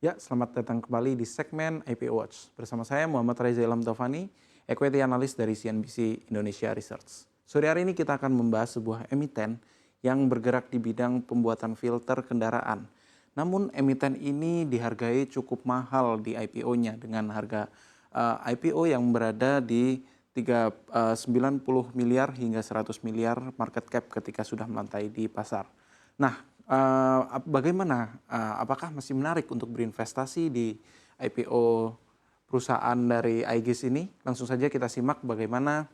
Ya, selamat datang kembali di segmen IPO Watch. Bersama saya Muhammad Reza Ilham Taufani, Equity Analyst dari CNBC Indonesia Research. Sore hari ini kita akan membahas sebuah emiten yang bergerak di bidang pembuatan filter kendaraan. Namun emiten ini dihargai cukup mahal di IPO-nya dengan harga IPO yang berada di 90 miliar hingga 100 miliar market cap ketika sudah melantai di pasar. Nah, bagaimana, apakah masih menarik untuk berinvestasi di IPO perusahaan dari IGIS ini? Langsung saja kita simak bagaimana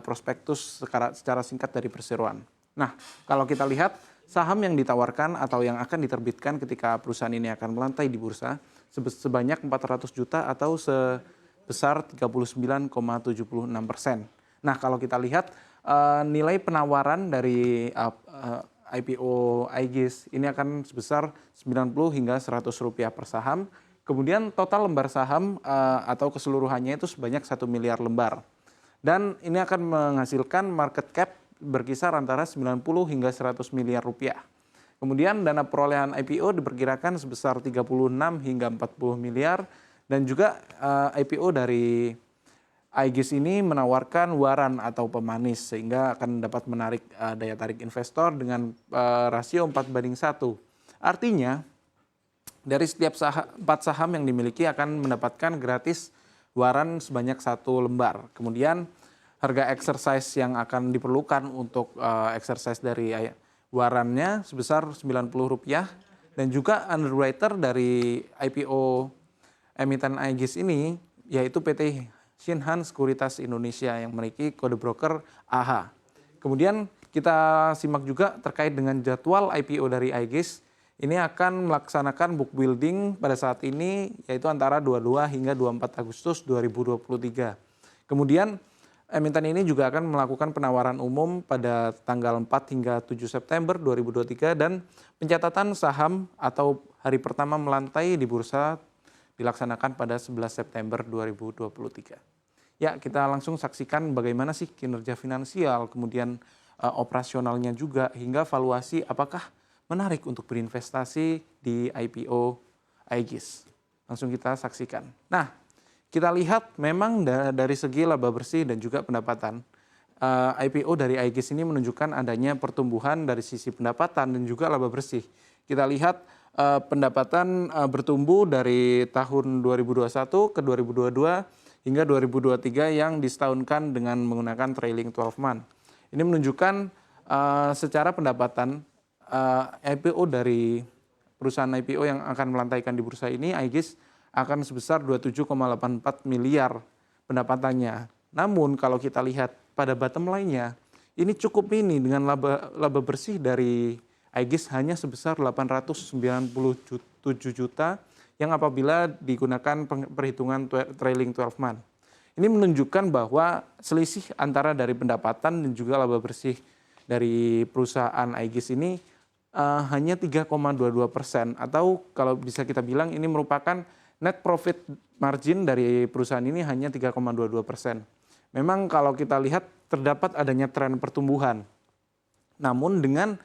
prospektus secara singkat dari perseroan. Nah, kalau kita lihat saham yang ditawarkan atau yang akan diterbitkan ketika perusahaan ini akan melantai di bursa sebanyak 400 juta atau sebesar 39,76%. Nah, kalau kita lihat nilai penawaran dari IPO IGIS ini akan sebesar 90 hingga 100 rupiah per saham. Kemudian total lembar saham atau keseluruhannya itu sebanyak 1 miliar lembar. Dan ini akan menghasilkan market cap berkisar antara 90 hingga 100 miliar rupiah. Kemudian dana perolehan IPO diperkirakan sebesar 36 hingga 40 miliar dan juga IPO dari IGIS ini menawarkan waran atau pemanis sehingga akan dapat menarik daya tarik investor dengan rasio 4:1. Artinya dari setiap 4 saham yang dimiliki akan mendapatkan gratis waran sebanyak 1 lembar. Kemudian harga exercise yang akan diperlukan untuk exercise dari warannya sebesar Rp90 dan juga underwriter dari IPO emiten IGIS ini yaitu PT Shinhan Sekuritas Indonesia yang memiliki kode broker AH. Kemudian kita simak juga terkait dengan jadwal IPO dari IGIS. Ini akan melaksanakan book building pada saat ini yaitu antara 22 hingga 24 Agustus 2023. Kemudian emiten ini juga akan melakukan penawaran umum pada tanggal 4 hingga 7 September 2023 dan pencatatan saham atau hari pertama melantai di bursa dilaksanakan pada 11 September 2023. Ya, kita langsung saksikan bagaimana sih kinerja finansial, kemudian operasionalnya juga, hingga valuasi apakah menarik untuk berinvestasi di IPO IGIS. Langsung kita saksikan. Nah, kita lihat memang dari segi laba bersih dan juga pendapatan, IPO dari IGIS ini menunjukkan adanya pertumbuhan dari sisi pendapatan dan juga laba bersih. Kita lihat pendapatan bertumbuh dari tahun 2021 ke 2022 hingga 2023 yang disetahunkan dengan menggunakan trailing 12 month. Ini menunjukkan secara pendapatan IPO dari perusahaan IPO yang akan melantaikan di bursa ini, IGIS akan sebesar 27,84 miliar pendapatannya. Namun kalau kita lihat pada bottom line-nya, ini cukup mini dengan laba bersih dari IGIS hanya sebesar 897 juta yang apabila digunakan perhitungan trailing 12 month. Ini menunjukkan bahwa selisih antara dari pendapatan dan juga laba bersih dari perusahaan IGIS ini hanya 3,22% atau kalau bisa kita bilang ini merupakan net profit margin dari perusahaan ini hanya 3,22%. Memang kalau kita lihat terdapat adanya tren pertumbuhan. Namun dengan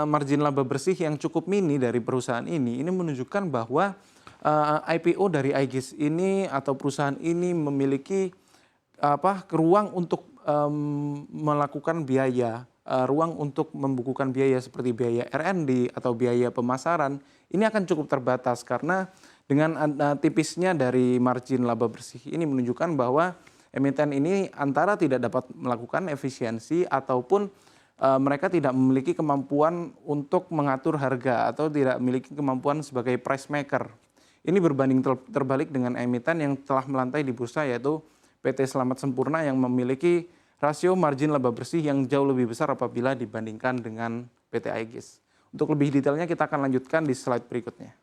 margin laba bersih yang cukup mini dari perusahaan ini menunjukkan bahwa IPO dari IGIS ini atau perusahaan ini memiliki ruang untuk melakukan biaya, ruang untuk membukukan biaya seperti biaya R&D atau biaya pemasaran ini akan cukup terbatas karena dengan tipisnya dari margin laba bersih ini menunjukkan bahwa emiten ini antara tidak dapat melakukan efisiensi ataupun mereka tidak memiliki kemampuan untuk mengatur harga atau tidak memiliki kemampuan sebagai price maker. Ini berbanding terbalik dengan emiten yang telah melantai di bursa yaitu PT Selamat Sempurna yang memiliki rasio margin laba bersih yang jauh lebih besar apabila dibandingkan dengan PT IGIS. Untuk lebih detailnya kita akan lanjutkan di slide berikutnya.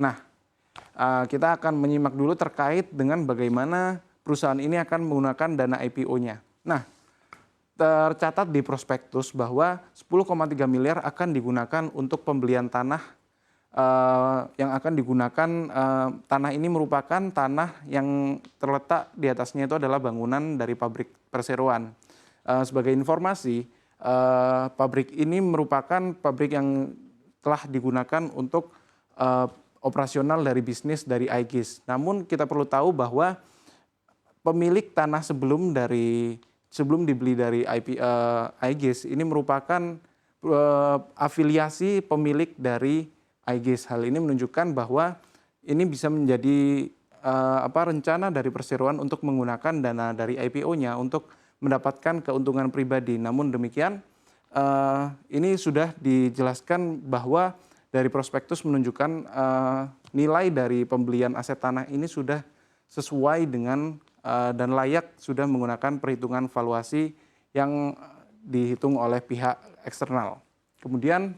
Nah, kita akan menyimak dulu terkait dengan bagaimana perusahaan ini akan menggunakan dana IPO-nya. Nah, tercatat di prospektus bahwa 10,3 miliar akan digunakan untuk pembelian tanah yang akan digunakan. Tanah ini merupakan tanah yang terletak di atasnya itu adalah bangunan dari pabrik perseroan. Sebagai informasi, pabrik ini merupakan pabrik yang telah digunakan untuk operasional dari bisnis dari Aegis. Namun kita perlu tahu bahwa pemilik tanah sebelum dibeli dari Aegis ini merupakan afiliasi pemilik dari Aegis. Hal ini menunjukkan bahwa ini bisa menjadi rencana dari perseroan untuk menggunakan dana dari IPO-nya untuk mendapatkan keuntungan pribadi. Namun demikian, ini sudah dijelaskan bahwa dari prospektus menunjukkan nilai dari pembelian aset tanah ini sudah sesuai dengan dan layak sudah menggunakan perhitungan valuasi yang dihitung oleh pihak eksternal. Kemudian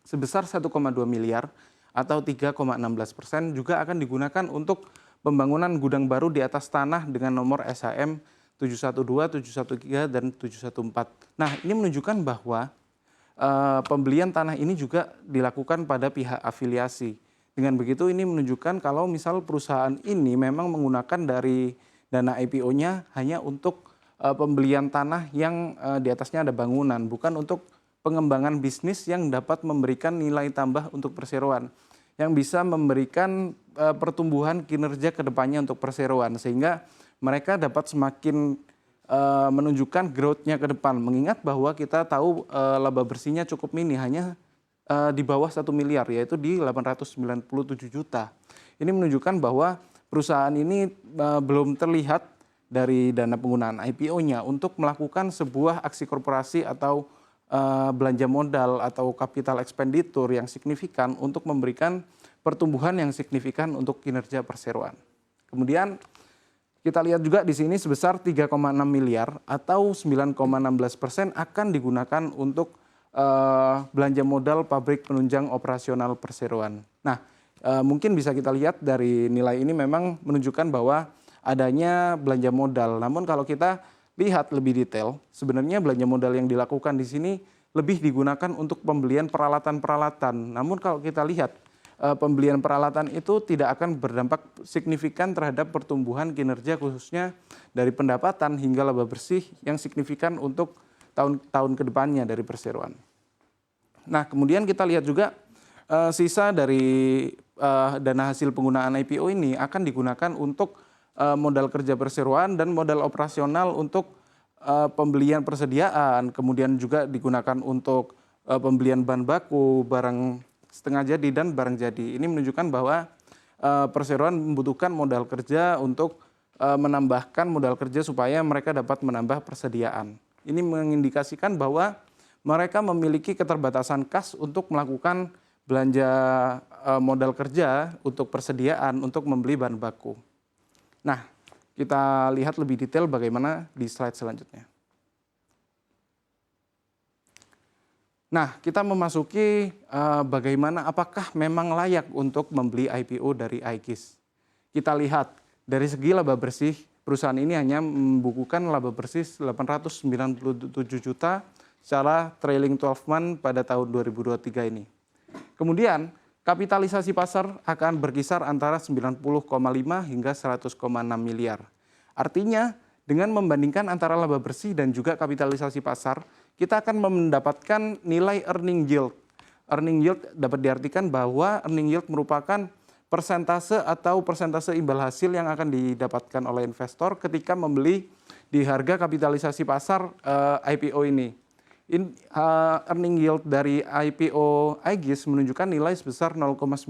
sebesar 1,2 miliar atau 3,16% juga akan digunakan untuk pembangunan gudang baru di atas tanah dengan nomor SHM 712, 713, dan 714. Nah, ini menunjukkan bahwa pembelian tanah ini juga dilakukan pada pihak afiliasi. Dengan begitu ini menunjukkan kalau misal perusahaan ini memang menggunakan dari dana IPO-nya hanya untuk pembelian tanah yang di atasnya ada bangunan, bukan untuk pengembangan bisnis yang dapat memberikan nilai tambah untuk perseroan, yang bisa memberikan pertumbuhan kinerja ke depannya untuk perseroan, sehingga mereka dapat semakin menunjukkan growth-nya ke depan. Mengingat bahwa kita tahu laba bersihnya cukup mini, hanya di bawah 1 miliar, yaitu di 897 juta. Ini menunjukkan bahwa perusahaan ini belum terlihat dari dana penggunaan IPO-nya untuk melakukan sebuah aksi korporasi atau belanja modal atau capital expenditure yang signifikan untuk memberikan pertumbuhan yang signifikan untuk kinerja perseroan. Kemudian kita lihat juga di sini sebesar 3,6 miliar atau 9,16% akan digunakan untuk belanja modal pabrik penunjang operasional perseroan. Nah, mungkin bisa kita lihat dari nilai ini memang menunjukkan bahwa adanya belanja modal. Namun kalau kita lihat lebih detail, sebenarnya belanja modal yang dilakukan di sini lebih digunakan untuk pembelian peralatan-peralatan. Namun kalau kita lihat pembelian peralatan itu tidak akan berdampak signifikan terhadap pertumbuhan kinerja khususnya dari pendapatan hingga laba bersih yang signifikan untuk tahun-tahun kedepannya dari perseroan. Nah, kemudian kita lihat juga sisa dari dana hasil penggunaan IPO ini akan digunakan untuk modal kerja perseroan dan modal operasional untuk pembelian persediaan, kemudian juga digunakan untuk pembelian bahan baku, barang setengah jadi dan barang jadi. Ini menunjukkan bahwa perseroan membutuhkan modal kerja untuk menambahkan modal kerja supaya mereka dapat menambah persediaan. Ini mengindikasikan bahwa mereka memiliki keterbatasan kas untuk melakukan belanja modal kerja untuk persediaan untuk membeli bahan baku. Nah, kita lihat lebih detail bagaimana di slide selanjutnya. Nah, kita memasuki bagaimana apakah memang layak untuk membeli IPO dari Aegis. Kita lihat dari segi laba bersih, perusahaan ini hanya membukukan laba bersih 897 juta secara trailing 12 month pada tahun 2023 ini. Kemudian, kapitalisasi pasar akan berkisar antara 90,5 hingga 100,6 miliar. Artinya, dengan membandingkan antara laba bersih dan juga kapitalisasi pasar, kita akan mendapatkan nilai earning yield. Earning yield dapat diartikan bahwa earning yield merupakan persentase atau persentase imbal hasil yang akan didapatkan oleh investor ketika membeli di harga kapitalisasi pasar IPO ini. Earning yield dari IPO Aegis menunjukkan nilai sebesar 0,97%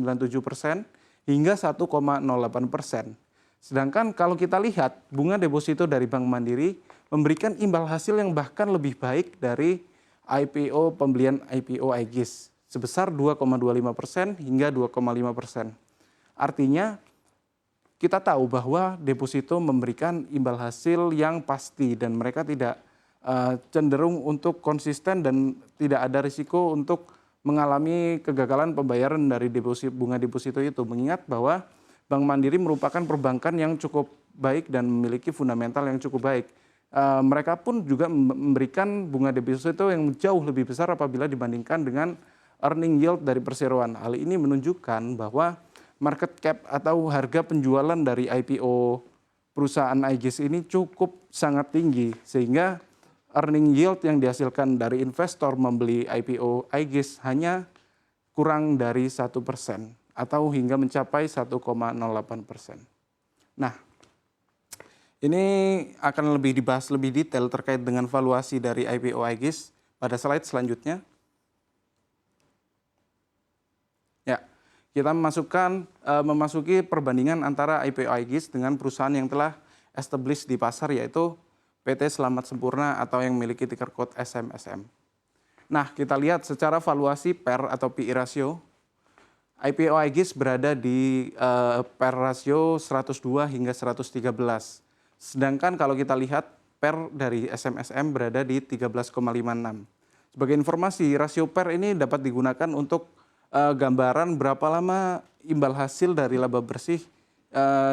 hingga 1,08%. Sedangkan kalau kita lihat bunga deposito dari Bank Mandiri memberikan imbal hasil yang bahkan lebih baik dari pembelian IPO Aegis sebesar 2,25% hingga 2,5%. Artinya kita tahu bahwa deposito memberikan imbal hasil yang pasti dan mereka tidak cenderung untuk konsisten dan tidak ada risiko untuk mengalami kegagalan pembayaran dari bunga deposito itu. Mengingat bahwa Bank Mandiri merupakan perbankan yang cukup baik dan memiliki fundamental yang cukup baik. Mereka pun juga memberikan bunga deposito yang jauh lebih besar apabila dibandingkan dengan earning yield dari perseroan. Hal ini menunjukkan bahwa market cap atau harga penjualan dari IPO perusahaan Aegis ini cukup sangat tinggi sehingga earning yield yang dihasilkan dari investor membeli IPO Aegis hanya kurang dari 1% atau hingga mencapai 1,08%. Nah, ini akan lebih dibahas lebih detail terkait dengan valuasi dari IPO Aegis pada slide selanjutnya. Ya, kita memasuki perbandingan antara IPO Aegis dengan perusahaan yang telah established di pasar, yaitu PT Selamat Sempurna atau yang memiliki ticker code SMSM. Nah, kita lihat secara valuasi PER atau PE ratio, IPO Aegis berada di PER rasio 102 hingga 113. Sedangkan kalau kita lihat PER dari SMSM berada di 13,56. Sebagai informasi, rasio PER ini dapat digunakan untuk gambaran berapa lama imbal hasil dari laba bersih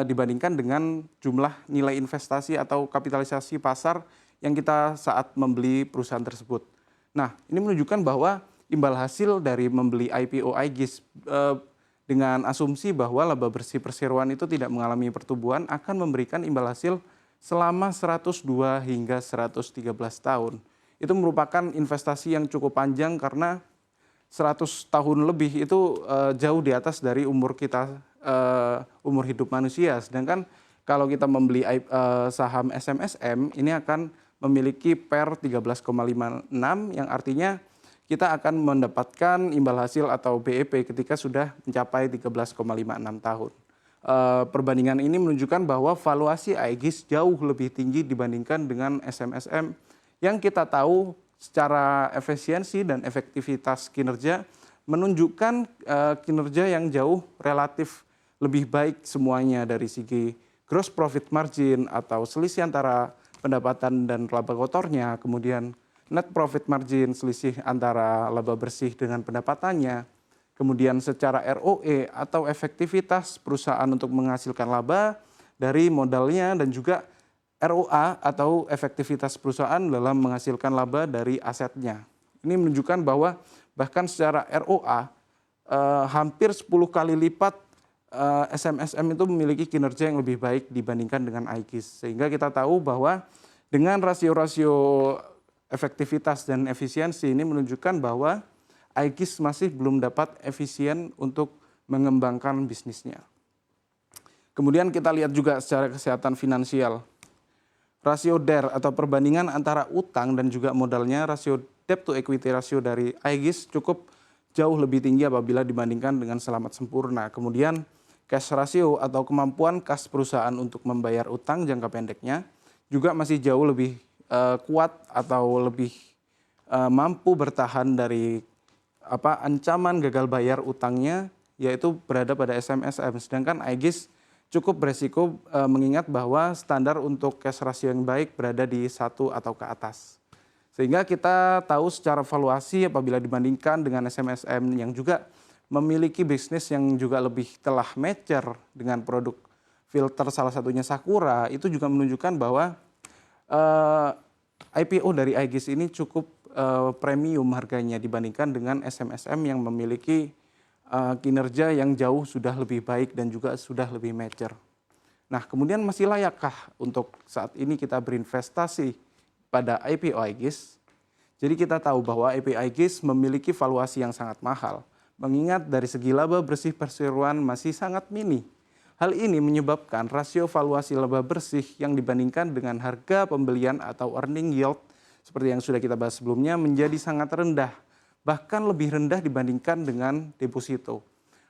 dibandingkan dengan jumlah nilai investasi atau kapitalisasi pasar yang kita saat membeli perusahaan tersebut. Nah, ini menunjukkan bahwa imbal hasil dari membeli IPO Aegis dengan asumsi bahwa laba bersih perseroan itu tidak mengalami pertumbuhan akan memberikan imbal hasil selama 102 hingga 113 tahun. Itu merupakan investasi yang cukup panjang karena 100 tahun lebih itu jauh di atas dari umur kita, umur hidup manusia. Sedangkan kalau kita membeli saham SMSM ini akan memiliki PER 13,56 yang artinya kita akan mendapatkan imbal hasil atau BEP ketika sudah mencapai 13,56 tahun. Perbandingan ini menunjukkan bahwa valuasi Aegis jauh lebih tinggi dibandingkan dengan SMSM yang kita tahu secara efisiensi dan efektivitas kinerja menunjukkan kinerja yang jauh relatif lebih baik semuanya dari segi gross profit margin atau selisih antara pendapatan dan laba kotornya, kemudian net profit margin selisih antara laba bersih dengan pendapatannya, kemudian secara ROE atau efektivitas perusahaan untuk menghasilkan laba dari modalnya, dan juga ROA atau efektivitas perusahaan dalam menghasilkan laba dari asetnya. Ini menunjukkan bahwa bahkan secara ROA hampir 10 kali lipat SMSM itu memiliki kinerja yang lebih baik dibandingkan dengan Aegis. Sehingga kita tahu bahwa dengan rasio-rasio efektivitas dan efisiensi ini menunjukkan bahwa Aegis masih belum dapat efisien untuk mengembangkan bisnisnya. Kemudian kita lihat juga secara kesehatan finansial. Rasio DER atau perbandingan antara utang dan juga modalnya, rasio debt to equity ratio dari Aegis cukup jauh lebih tinggi apabila dibandingkan dengan Selamat Sempurna. Kemudian cash ratio atau kemampuan kas perusahaan untuk membayar utang jangka pendeknya juga masih jauh lebih kuat atau lebih mampu bertahan dari ancaman gagal bayar utangnya, yaitu berada pada SMSM. Sedangkan Aegis cukup beresiko mengingat bahwa standar untuk cash ratio yang baik berada di 1 atau ke atas. Sehingga kita tahu secara valuasi apabila dibandingkan dengan SMSM yang juga memiliki bisnis yang juga lebih telah mature dengan produk filter salah satunya Sakura, itu juga menunjukkan bahwa IPO dari Aegis ini cukup premium harganya dibandingkan dengan SMSM yang memiliki kinerja yang jauh sudah lebih baik dan juga sudah lebih mature. Nah, kemudian masih layakkah untuk saat ini kita berinvestasi pada IPO Aegis? Jadi kita tahu bahwa IPO Aegis memiliki valuasi yang sangat mahal, mengingat dari segi laba bersih perseroan masih sangat mini. Hal ini menyebabkan rasio valuasi laba bersih yang dibandingkan dengan harga pembelian atau earning yield seperti yang sudah kita bahas sebelumnya menjadi sangat rendah, bahkan lebih rendah dibandingkan dengan deposito.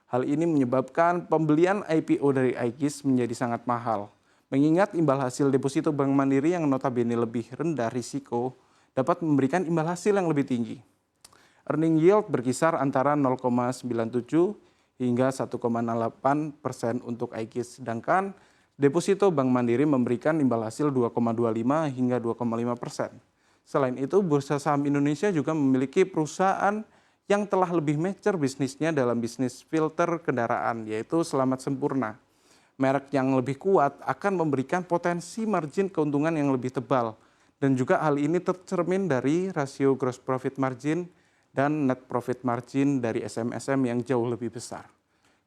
Hal ini menyebabkan pembelian IPO dari Aegis menjadi sangat mahal. Mengingat imbal hasil deposito Bank Mandiri yang notabene lebih rendah risiko dapat memberikan imbal hasil yang lebih tinggi. Earning yield berkisar antara 0,97 hingga 1,08% untuk Aegis, sedangkan deposito Bank Mandiri memberikan imbal hasil 2,25 hingga 2,5%. Selain itu, Bursa Saham Indonesia juga memiliki perusahaan yang telah lebih mature bisnisnya dalam bisnis filter kendaraan, yaitu Selamat Sempurna. Merek yang lebih kuat akan memberikan potensi margin keuntungan yang lebih tebal, dan juga hal ini tercermin dari rasio gross profit margin dan net profit margin dari SMSM yang jauh lebih besar.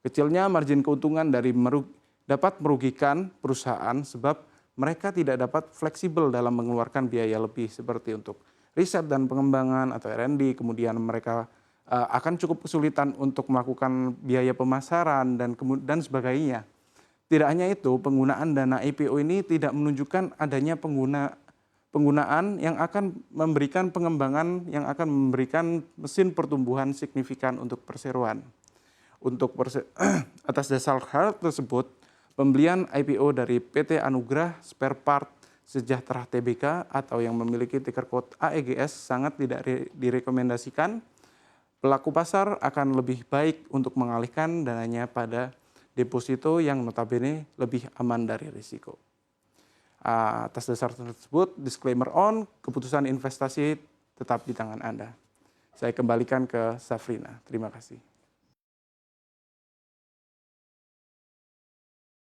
Kecilnya margin keuntungan dapat merugikan perusahaan sebab mereka tidak dapat fleksibel dalam mengeluarkan biaya lebih seperti untuk riset dan pengembangan atau R&D, kemudian mereka akan cukup kesulitan untuk melakukan biaya pemasaran dan sebagainya. Tidak hanya itu, penggunaan dana IPO ini tidak menunjukkan adanya penggunaan yang akan memberikan pengembangan yang akan memberikan mesin pertumbuhan signifikan untuk perseroan. Atas dasar hal tersebut, pembelian IPO dari PT Anugrah Spare Part Sejahtera Tbk atau yang memiliki ticker code AEGS sangat tidak direkomendasikan. Pelaku pasar akan lebih baik untuk mengalihkan dananya pada deposito yang notabene lebih aman dari risiko. Atas dasar tersebut, disclaimer on, keputusan investasi tetap di tangan Anda. Saya kembalikan ke Safrina. Terima kasih.